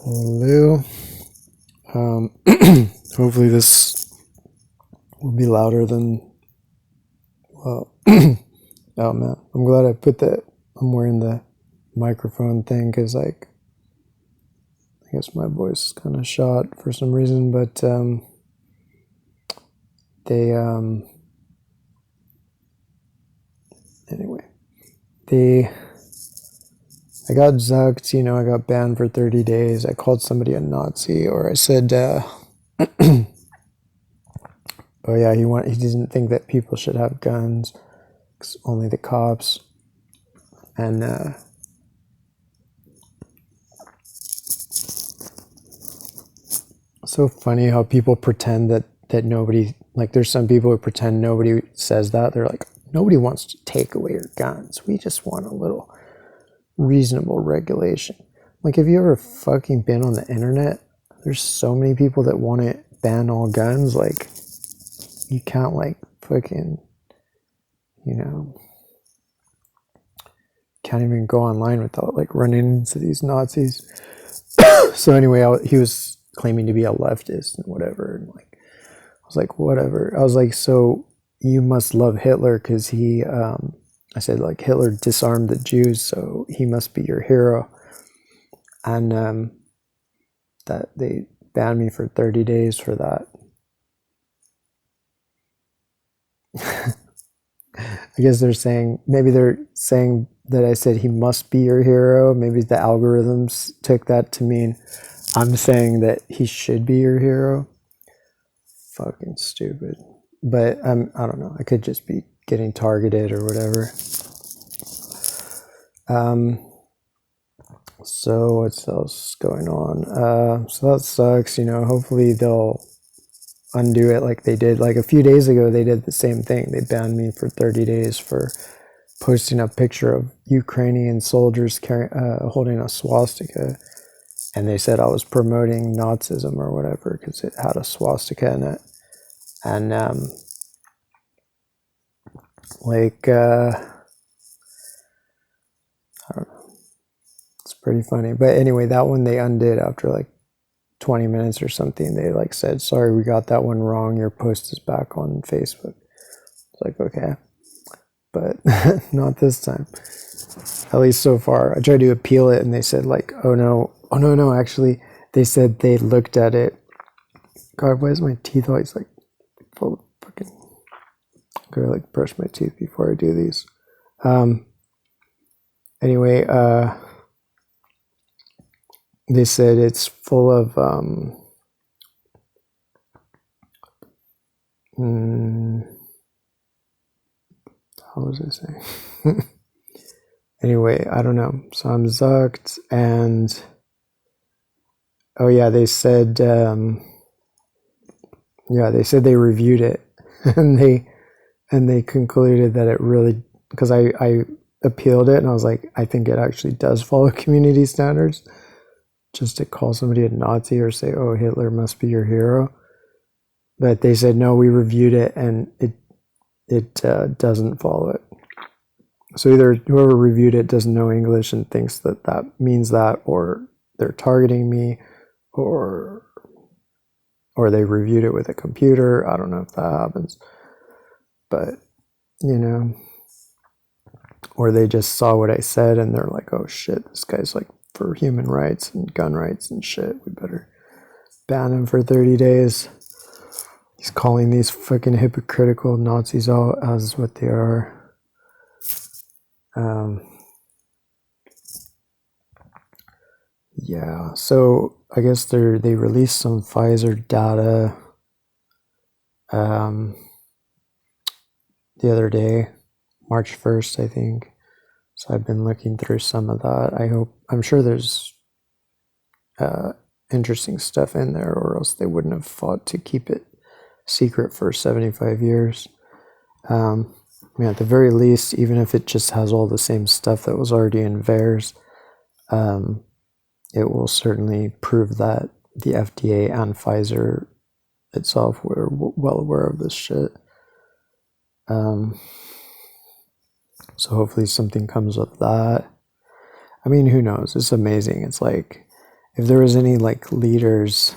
Hello. Hopefully this will be louder than, well, oh man, I'm glad I put that, I'm wearing the microphone thing because, like, I guess my voice is kind of shot for some reason, but I got zucked, I got banned for 30 days. I called somebody a Nazi, or I said, oh yeah, he didn't think that people should have guns, 'cause only the cops. And so funny how people pretend that nobody, like, there's some people who pretend nobody says that. They're like, nobody wants to take away your guns. We just want a little reasonable regulation. Like, have you ever fucking been on the internet? There's so many people that want to ban all guns. Like, you can't, like, fucking, can't even go online without, like, running into these Nazis. So anyway, he was claiming to be a leftist and whatever, and, like, I was like, whatever. I was like, so you must love Hitler because I said, like, Hitler disarmed the Jews, so he must be your hero. And that they banned me for 30 days for that. I guess maybe they're saying that I said he must be your hero. Maybe the algorithms took that to mean I'm saying that he should be your hero. Fucking stupid. But I don't know. I could just be getting targeted or whatever. So what's else going on? So that sucks, hopefully they'll undo it like they did. Like a few days ago, they did the same thing. They banned me for 30 days for posting a picture of Ukrainian soldiers holding a swastika. And they said I was promoting Nazism or whatever because it had a swastika in it. And I don't know. It's pretty funny. But anyway, that one they undid after like 20 minutes or something. They like said, sorry, we got that one wrong. Your post is back on Facebook. It's like, okay. But not this time. At least so far. I tried to appeal it and they said, like, oh no, actually, they said they looked at it. God, why is my teeth always like full of fucking... I'm gonna like brush my teeth before I do these. Anyway, they said it's full of how was I saying? Anyway, I don't know. So I'm zucked, and oh yeah, they said they reviewed it, and they concluded that it really, because I appealed it and I was like, I think it actually does follow community standards. Just to call somebody a Nazi or say, oh, Hitler must be your hero. But they said, no, we reviewed it and it doesn't follow it. So either whoever reviewed it doesn't know English and thinks that means that, or they're targeting me, or they reviewed it with a computer. I don't know if that happens. But, or they just saw what I said and they're like, oh shit, this guy's like for human rights and gun rights and shit. We better ban him for 30 days. He's calling these fucking hypocritical Nazis out as what they are. Yeah, so I guess they released some Pfizer data the other day, March 1st, I think. So I've been looking through some of that. I'm sure there's interesting stuff in there, or else they wouldn't have fought to keep it secret for 75 years. I mean, at the very least, even if it just has all the same stuff that was already in VAERS, it will certainly prove that the FDA and Pfizer itself were well aware of this shit. So hopefully something comes of that. I mean, who knows? It's amazing. It's like if there was any like leaders,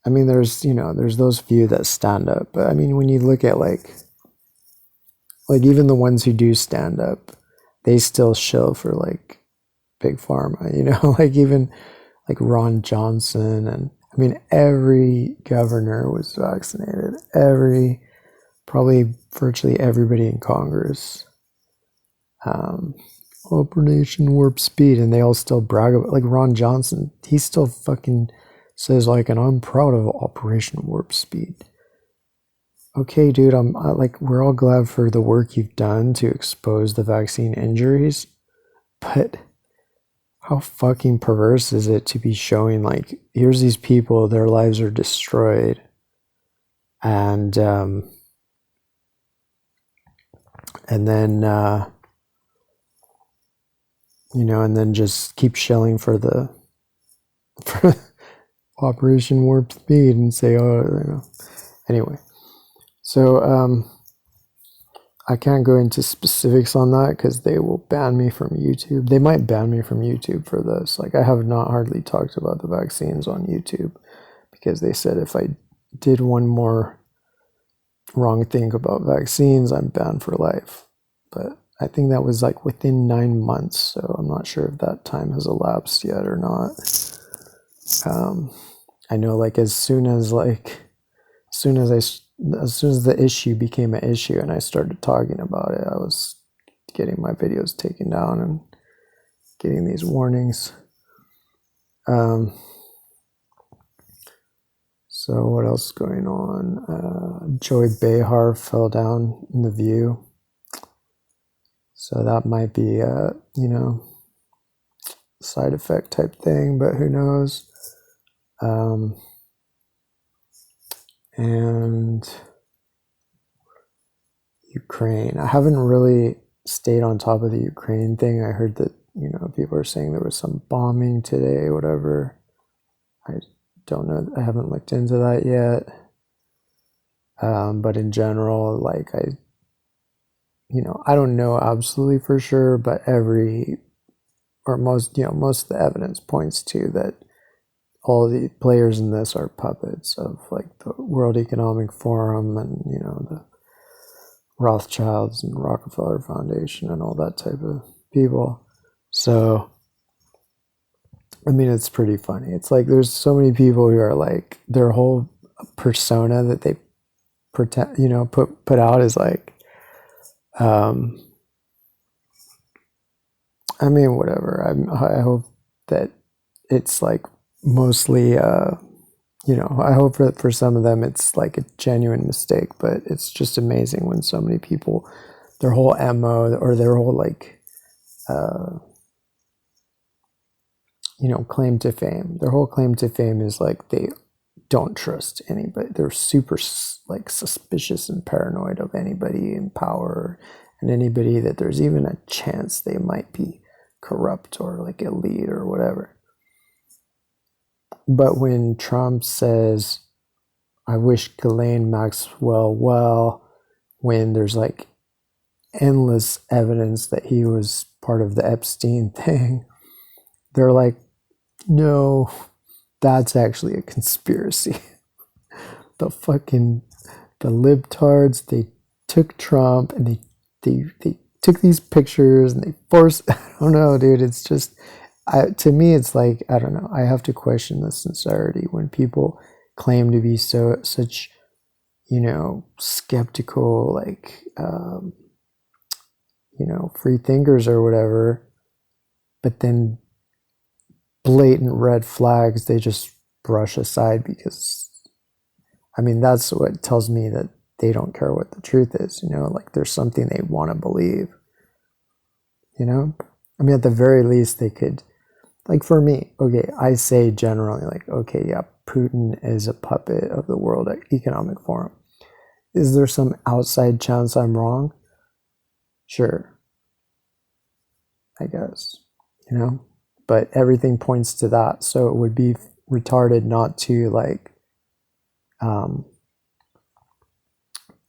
I mean, there's, you know, there's those few that stand up, but I mean, when you look at like even the ones who do stand up, they still shill for like big pharma, you know, like even like Ron Johnson, and I mean, every governor was vaccinated, probably virtually everybody in Congress. Operation Warp Speed, and they all still brag about, like Ron Johnson, he still fucking says like, and I'm proud of Operation Warp Speed. Okay, dude, like, we're all glad for the work you've done to expose the vaccine injuries, but how fucking perverse is it to be showing like, here's these people, their lives are destroyed, and then you know, and then just keep shelling for for Operation Warp Speed and say, oh, you know. Anyway, so I can't go into specifics on that because they will ban me from YouTube. They might ban me from YouTube for this. Like, I have not hardly talked about the vaccines on YouTube because they said if I did one more wrong thing about vaccines, I'm banned for life. But I think that was like within 9 months, so I'm not sure if that time has elapsed yet or not. I know, like, as soon as the issue became an issue and I started talking about it, I was getting my videos taken down and getting these warnings. So what else is going on? Joy Behar fell down in the View. So that might be a, you know, side effect type thing, but who knows? And Ukraine. I haven't really stayed on top of the Ukraine thing. I heard that, you know, people are saying there was some bombing today, whatever. I don't know. I haven't looked into that yet. But in general, like, you know, I don't know absolutely for sure, but most of the evidence points to that all the players in this are puppets of like the World Economic Forum and, you know, the Rothschilds and Rockefeller Foundation and all that type of people. So, I mean, it's pretty funny. It's like there's so many people who are like, their whole persona that they pretend, you know, put out is like, I mean, whatever. I hope that it's like mostly, you know, I hope that for some of them it's like a genuine mistake, but it's just amazing when so many people, their whole MO or their whole like, you know, claim to fame. Their whole claim to fame is like they don't trust anybody. They're super like suspicious and paranoid of anybody in power and anybody that there's even a chance they might be corrupt or like elite or whatever. But when Trump says, I wish Ghislaine Maxwell well, when there's like endless evidence that he was part of the Epstein thing, they're like, no, that's actually a conspiracy. The libtards, they took Trump and they took these pictures and they forced, I don't know, dude, it's just, to me, it's like, I don't know, I have to question the sincerity when people claim to be such, you know, skeptical, like, you know, free thinkers or whatever, but then blatant red flags they just brush aside because, I mean, that's what tells me that they don't care what the truth is, you know, like there's something they want to believe, you know? I mean, at the very least, they could, like, for me, okay, I say generally, like, okay, yeah, Putin is a puppet of the World Economic Forum. Is there some outside chance I'm wrong? Sure, I guess, you know? But everything points to that, so it would be retarded not to, like,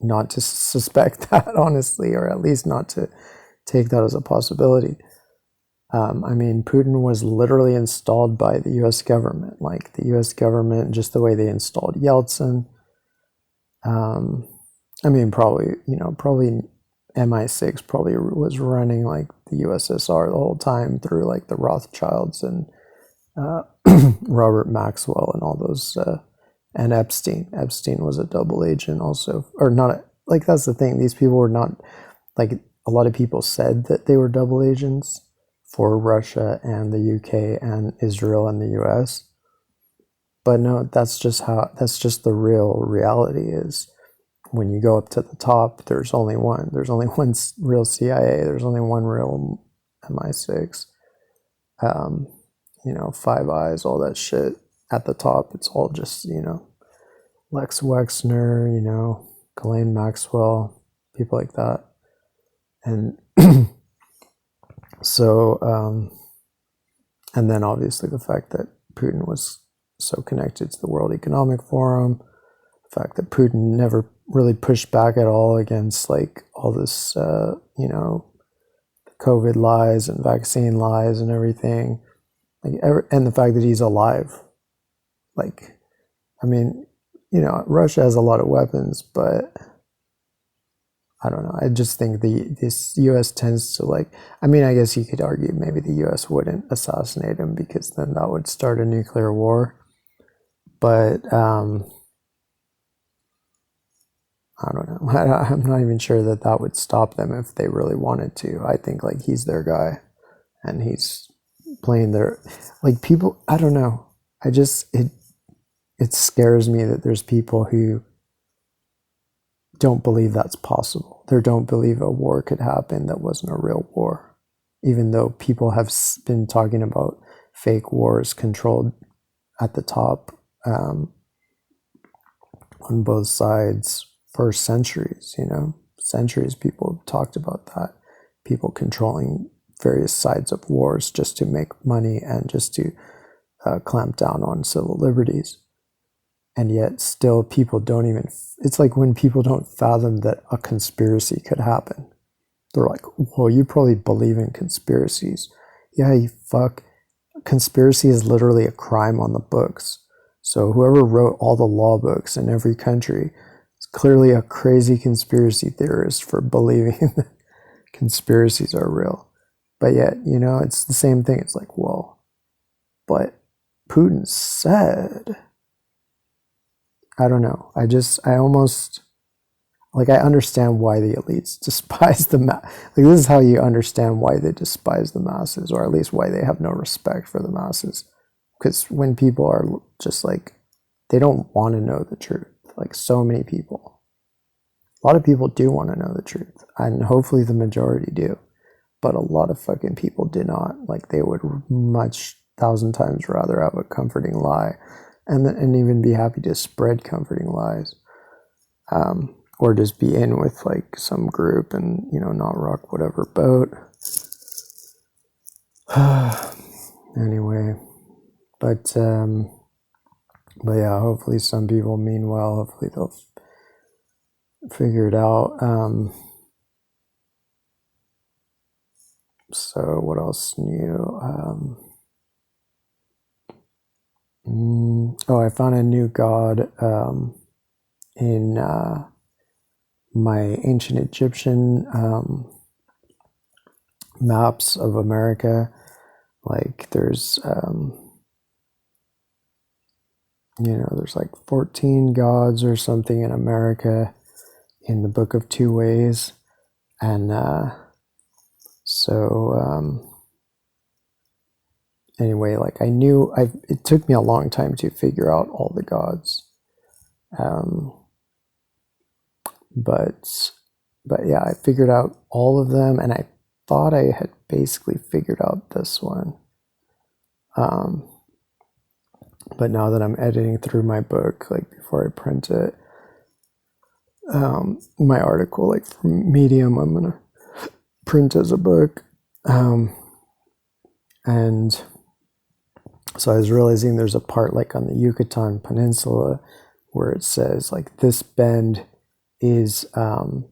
not to suspect that, honestly, or at least not to take that as a possibility. I mean, Putin was literally installed by the U.S. government. Like the U.S. government, just the way they installed Yeltsin. I mean, probably MI6 probably was running like the USSR the whole time through like the Rothschilds and Robert Maxwell and all those, and Epstein. Epstein was a double agent also, or not. Like that's the thing. These people were not like a lot of people said that they were double agents for Russia and the UK and Israel and the US. But no, that's just the real reality is when you go up to the top, there's only one. There's only one real CIA. There's only one real MI6. Five Eyes, all that shit at the top. It's all just, Lex Wexner, Ghislaine Maxwell, people like that. And so, and then obviously the fact that Putin was so connected to the World Economic Forum, the fact that Putin never really pushed back at all against like all this, COVID lies and vaccine lies and everything, and the fact that he's alive. Like, I mean, Russia has a lot of weapons, but I don't know. I just think this U.S. tends to like. I mean, I guess you could argue maybe the U.S. wouldn't assassinate him because then that would start a nuclear war. But I don't know. I'm not even sure that would stop them if they really wanted to. I think like he's their guy, and he's playing their like people. I don't know. It scares me that there's people who don't believe that's possible. They don't believe a war could happen that wasn't a real war, even though people have been talking about fake wars controlled at the top on both sides for centuries. Centuries people have talked about that. People controlling various sides of wars just to make money and just to clamp down on civil liberties. And yet still people don't even, it's like when people don't fathom that a conspiracy could happen. They're like, well, you probably believe in conspiracies. Yeah, you fuck. Conspiracy is literally a crime on the books. So whoever wrote all the law books in every country is clearly a crazy conspiracy theorist for believing that conspiracies are real. But yet, it's the same thing. It's like, well, but Putin said... I don't know. I almost, like, I understand why the elites despise the like, this is how you understand why they despise the masses, or at least why they have no respect for the masses. Because when people are just like, they don't want to know the truth. Like, so many people. A lot of people do want to know the truth. And hopefully the majority do. But a lot of fucking people do not. Like, they would much, 1,000 times rather have a comforting lie. And even be happy to spread comforting lies, or just be in with like some group and not rock whatever boat. Anyway, but yeah, hopefully some people mean well. Hopefully they'll figure it out. So what else new? I found a new god in my ancient Egyptian maps of America. Like there's there's like 14 gods or something in America in the Book of Two Ways, and anyway, like it took me a long time to figure out all the gods. But yeah, I figured out all of them, and I thought I had basically figured out this one. But now that I'm editing through my book, like before I print it, my article, like from Medium, I'm gonna print as a book. And so I was realizing there's a part like on the Yucatan Peninsula where it says like this bend is what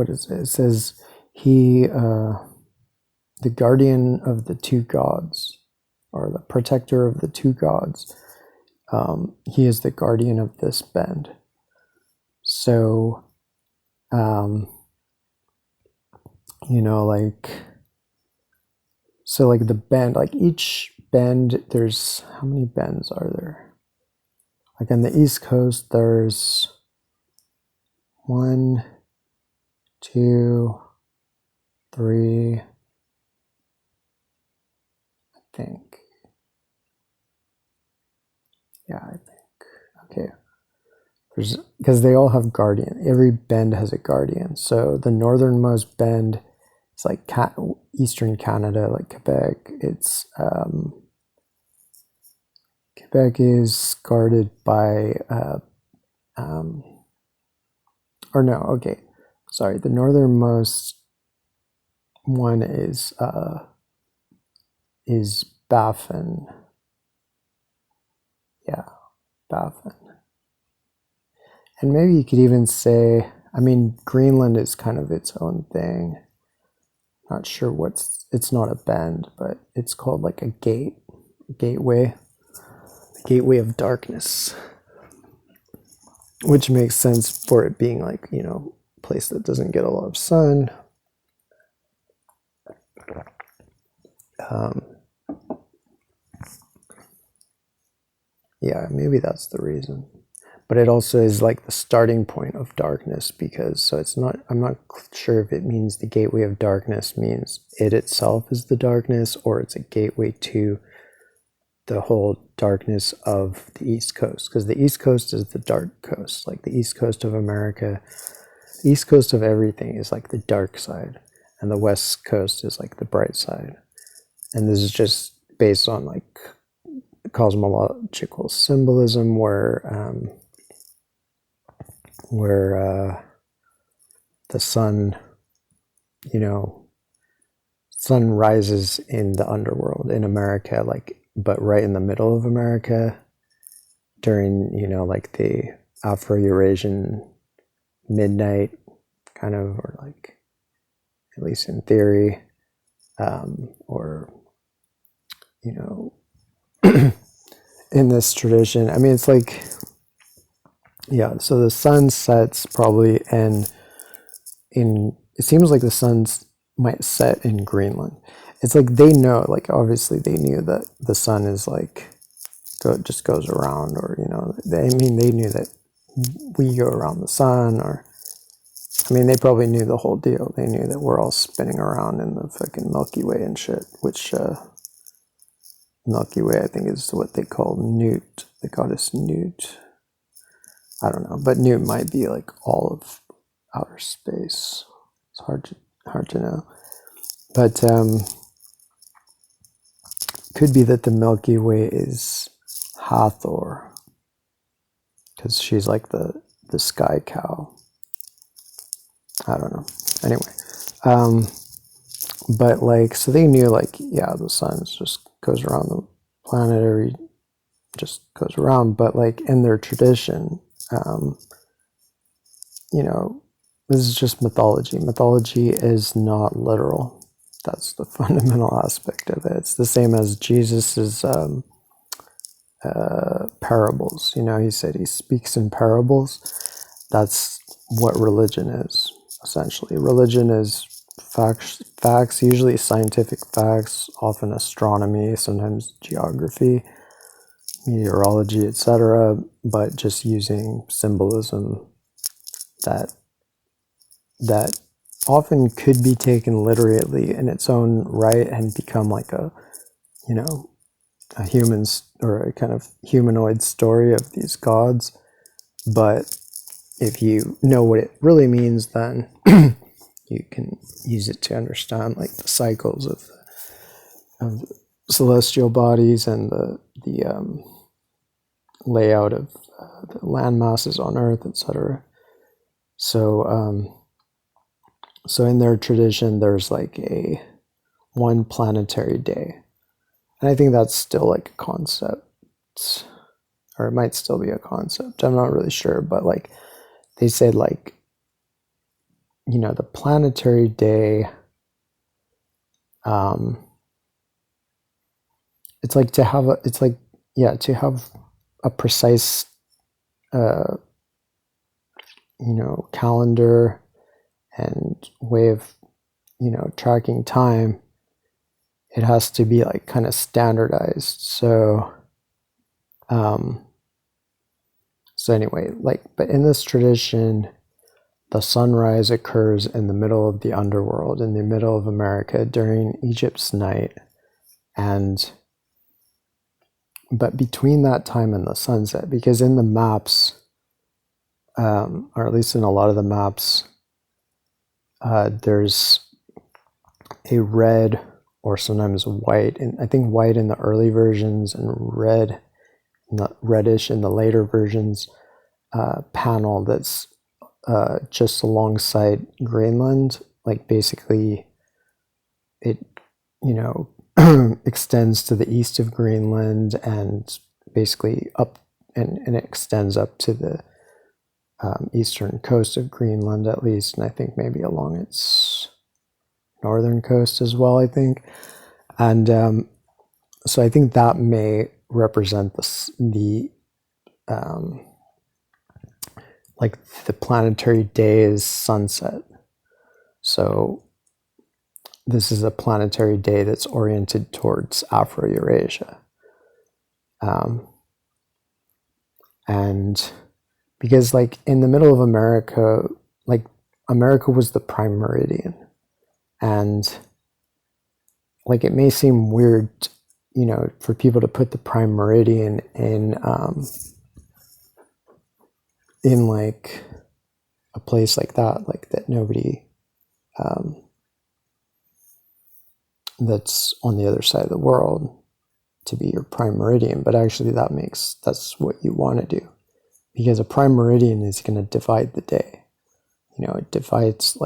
is it? It says he the guardian of the two gods, or the protector of the two gods. He is the guardian of this bend. So, like the bend, like each bend, there's, how many bends are there? Like on the East Coast, there's 1, 2, 3, I think. Yeah, I think. Okay. Because they all have guardian. Every bend has a guardian. So the northernmost bend is like Eastern Canada, like Quebec. It's Quebec is guarded by or no, okay, sorry. The northernmost one is Baffin. Yeah, Baffin. And maybe you could even say, I mean, Greenland is kind of its own thing. Not sure it's not a bend, but it's called like a gateway, the gateway of darkness, which makes sense for it being like, a place that doesn't get a lot of sun. Yeah, maybe that's the reason. But it also is like the starting point of darkness, because so it's not, I'm not sure if it means the gateway of darkness means it itself is the darkness, or it's a gateway to the whole darkness of the East Coast, because the East Coast is the dark coast, like the East Coast of America. The East Coast of everything is like the dark side, and the West Coast is like the bright side. And this is just based on like cosmological symbolism, where the sun, sun rises in the underworld in America, like, but right in the middle of America during, like the Afro-Eurasian midnight kind of, or like, at least in theory, or, in this tradition. I mean, it's like, yeah, so the sun sets probably it seems like the sun might set in Greenland. It's like they know, like obviously they knew that the sun is like, just goes around, or, they knew that we go around the sun, or, I mean, they probably knew the whole deal. They knew that we're all spinning around in the fucking Milky Way and shit, which, Milky Way, I think, is what they call Newt, the goddess Newt. I don't know, but Newt might be like all of outer space. It's hard to know, but could be that the Milky Way is Hathor, because she's like the sky cow. I don't know. Anyway, but like, so they knew, like, yeah, the sun just goes around the planet, just goes around. But like in their tradition, this is just mythology. Mythology is not literal. That's the fundamental aspect of it. It's the same as Jesus's parables. He said he speaks in parables. That's what religion is, essentially. Religion is facts, usually scientific facts, often astronomy, sometimes geography, meteorology, etc., but just using symbolism that often could be taken literally in its own right and become like a human's, or a kind of humanoid story of these gods. But if you know what it really means, then you can use it to understand like the cycles of celestial bodies and the layout of the land masses on Earth, etc. So in their tradition, there's like one planetary day. And I think that's still like a concept, or it might still be a concept. I'm not really sure, but like they said, like, the planetary day it's like to have to have a precise calendar and way of tracking time. It has to be like kind of standardized. So anyway, but in this tradition, the sunrise occurs in the middle of the underworld, in the middle of America during Egypt's night. But between that time and the sunset, because in the maps, or at least in a lot of the maps, there's a red or sometimes white, and I think white in the early versions and red, reddish in the later versions, panel that's just alongside Greenland. Like basically it, extends to the east of Greenland and basically up and it extends up to the eastern coast of Greenland at least, and I think maybe along its northern coast as well, I think. And so I think that may represent the planetary day's sunset. So this is a planetary day that's oriented towards Afro-Eurasia. And because in the middle of America, America was the prime meridian. And it may seem weird, for people to put the prime meridian in a place like that, that nobody, that's on the other side of the world to be your prime meridian. But actually that's what you want to do, because a prime meridian is going to divide the day. It divides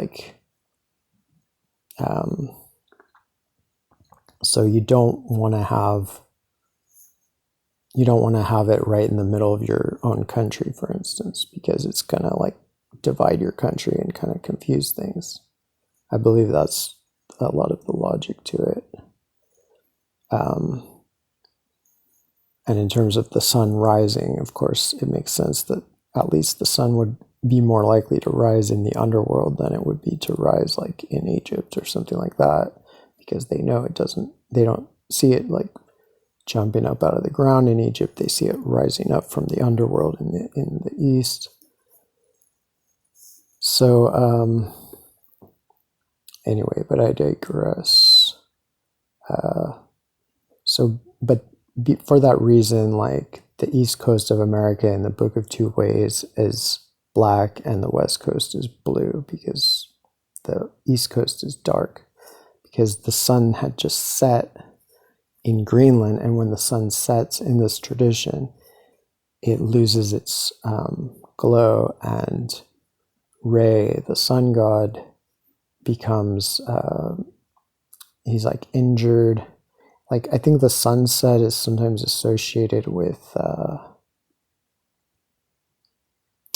so you don't want to have it right in the middle of your own country, for instance, because it's going to divide your country and kind of confuse things. I believe that's a lot of the logic to it. And in terms of the sun rising, of course, it makes sense that at least the sun would be more likely to rise in the underworld than it would be to rise in Egypt or something like that, because they know they don't see it jumping up out of the ground in Egypt. They see it rising up from the underworld in the east. So anyway, but I digress. For that reason, the east coast of America in the Book of Two Ways is black and the west coast is blue, because the east coast is dark, because the sun had just set in Greenland, and when the sun sets in this tradition, it loses its glow, and Re, the sun god, becomes he's injured. I think the sunset is sometimes associated with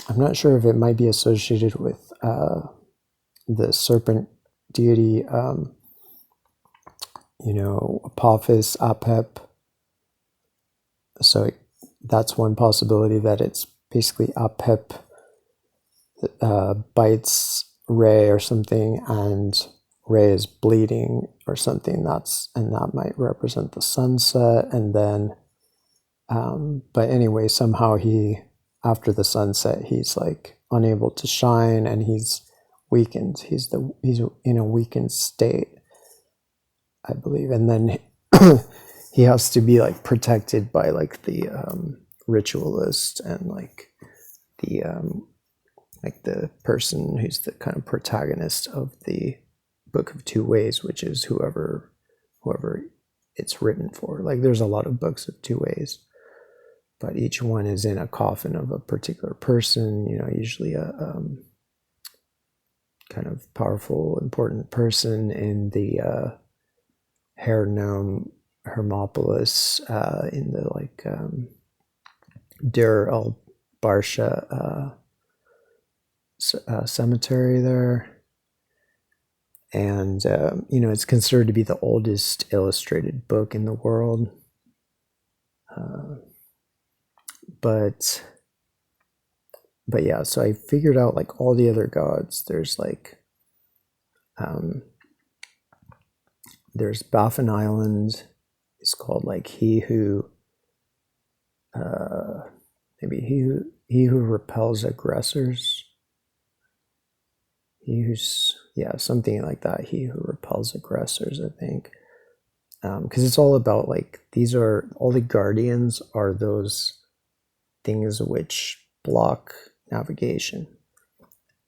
I'm not sure if it might be associated with the serpent deity, Apophis, Apep. So that's one possibility, that it's basically Apep bites Re or something, and Re is bleeding or something. And that might represent the sunset. And then, but anyway, somehow after the sunset, he's unable to shine, and he's weakened. He's in a weakened state, I believe. And then he has to be protected by the ritualist and the person who's the kind of protagonist of the Book of Two Ways, which is whoever it's written for. There's a lot of books of two ways, but each one is in a coffin of a particular person, usually a kind of powerful, important person in the hair gnome Hermopolis, in the Dir al Barsha cemetery there. And it's considered to be the oldest illustrated book in the world. But yeah, so I figured out like all the other gods. There's like there's Baffin Island. It's called like he who maybe he who repels aggressors. He who's, yeah, something like that. He who repels aggressors, I think. Because it's all about like, these are all the guardians are those things which block navigation.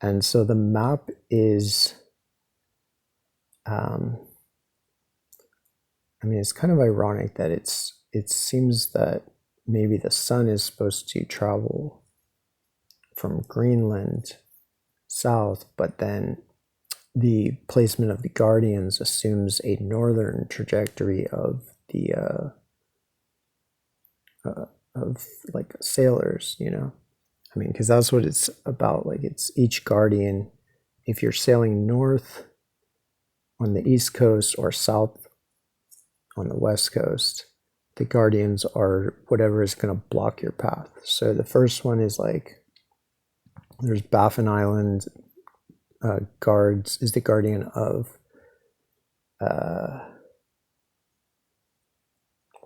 And so the map is, I mean, it's kind of ironic that it seems that maybe the sun is supposed to travel from Greenland south, but then the placement of the guardians assumes a northern trajectory of the of like sailors, I mean, because that's what it's about. Like, it's each guardian. If you're sailing north on the east coast or south on the west coast, the guardians are whatever is going to block your path. So the first one is like, there's Baffin Island. Guards is the guardian of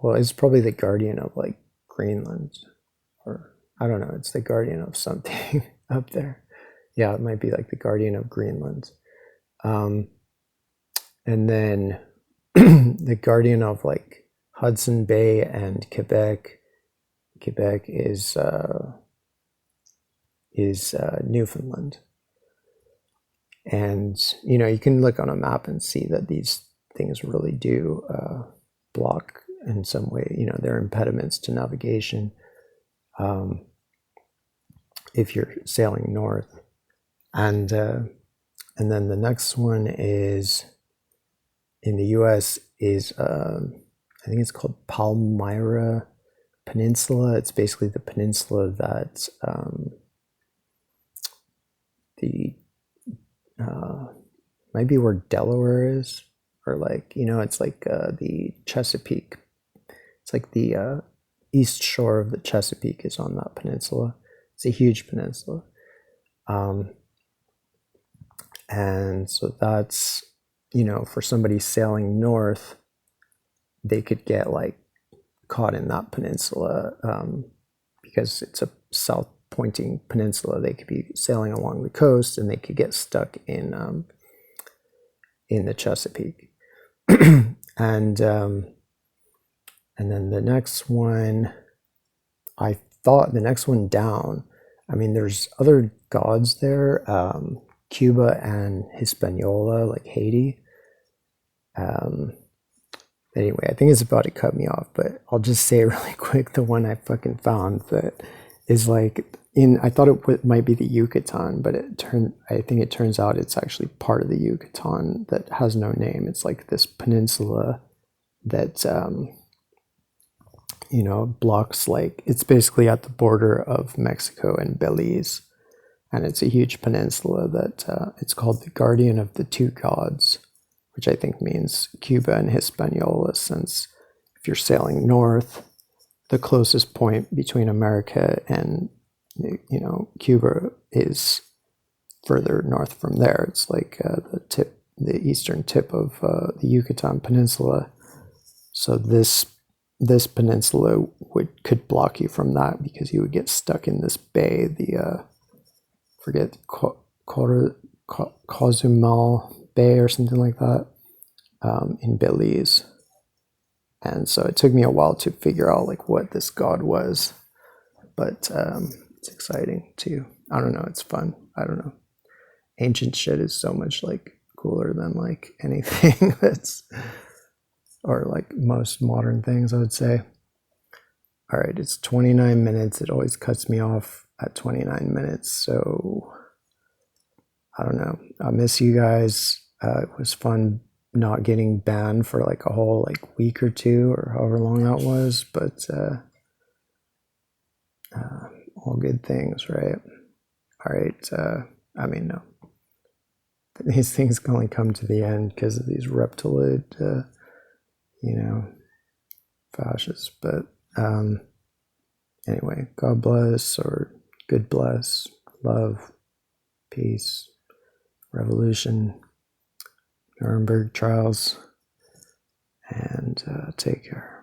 well, it's probably the guardian of like Greenland, or I don't know, it's the guardian of something up there. Yeah, it might be like the guardian of Greenland. And then the guardian of like Hudson Bay and Quebec. Quebec is Newfoundland. And you can look on a map and see that these things really do block in some way. They're impediments to navigation if you're sailing north. And then the next one is in the U.S. is I think it's called Palmyra Peninsula. It's basically the peninsula that might be where Delaware is, or like, it's like the Chesapeake. It's like the east shore of the Chesapeake is on that peninsula. It's a huge peninsula. And so that's, for somebody sailing north, they could get like caught in that peninsula because it's a south pointing peninsula. They could be sailing along the coast and they could get stuck in the Chesapeake. And then the next one, I thought the next one down, I mean, there's other gods there, Cuba and Hispaniola, like Haiti. Anyway, I think it's about to cut me off, but I'll just say really quick, the one I fucking found that is like I thought it might be the Yucatan, but I think it turns out it's actually part of the Yucatan that has no name. It's like this peninsula that blocks, like, it's basically at the border of Mexico and Belize, and it's a huge peninsula that it's called the Guardian of the Two Gods, which I think means Cuba and Hispaniola, since if you're sailing north, the closest point between America and Cuba is further north from there. It's like the eastern tip of the Yucatan Peninsula. So this peninsula could block you from that because you would get stuck in this bay, the Cozumel Bay or something like that, in Belize. And so it took me a while to figure out like what this god was, but it's exciting too. I don't know, it's fun. I don't know. Ancient shit is so much like cooler than like anything that's, or like most modern things, I would say. All right, it's 29 minutes. It always cuts me off at 29 minutes. So I don't know. I miss you guys. It was fun not getting banned for like a whole like week or two or however long that was, but all good things, right? All right. I mean, no. these things can only come to the end because of these reptiloid, fascists. But anyway, God bless, or good bless, love, peace, revolution, Nuremberg trials, and take care.